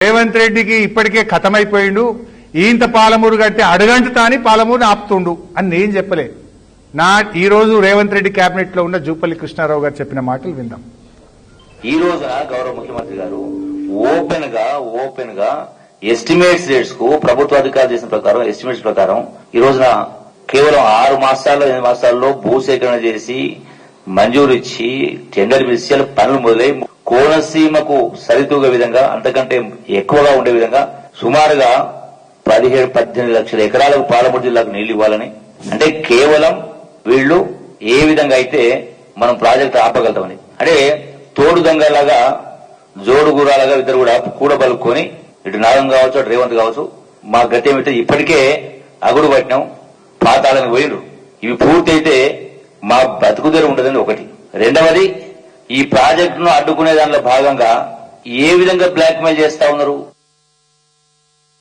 రేవంత్ రెడ్డికి ఇప్పటికే ఖతమైపోయిండు, ఈంత పాలమూరు కట్టి అడుగంటుతా అని పాలమూరుని ఆపుతుండు అని నేను చెప్పలే. ఈ రోజు రేవంత్ రెడ్డి కేబినెట్ లో ఉన్న జూపల్లి కృష్ణారావు గారు చెప్పిన మాటలు విందాం. ఈ రోజున గౌరవ ముఖ్యమంత్రి గారు ఓపెన్ గా ఎస్టిమేట్స్ రేట్స్ కు ప్రభుత్వ అధికారులు చేసిన ప్రకారం ఎస్టిమేట్స్ ప్రకారం ఈ రోజున కేవలం 6 మాసాల్లో 8 మాసాల్లో భూసేకరణ చేసి మంజూరు ఇచ్చి టెండర్ పిలిచి పనులు మొదలై కోనసీమకు సరితూగే విధంగా అంతకంటే ఎక్కువగా ఉండే విధంగా సుమారుగా 17-18 లక్షల ఎకరాలకు పాలమూరు జిల్లాకు నీళ్లు ఇవ్వాలని, అంటే కేవలం వీళ్లు ఏ విధంగా అయితే మనం ప్రాజెక్టు ఆపగలుగుతామని, అంటే తోడు దొంగలాగా జోడు గురాలుగా ఇద్దరు కూడా కూడబలుకొని ఇటు నాగం కావచ్చు అటు రేవంత్ కావచ్చు మా గతి ఏమిటో ఇప్పటికే అగుడు పట్టినాం, పాతాళానికి పోయినరు. ఇవి పూర్తయితే మా బతుకుదెరు ఉండదని ఒకటి. రెండవది, ఈ ప్రాజెక్టును అడ్డుకునే దానిలో భాగంగా ఏ విధంగా బ్లాక్ మెయిల్ చేస్తా ఉన్నారు.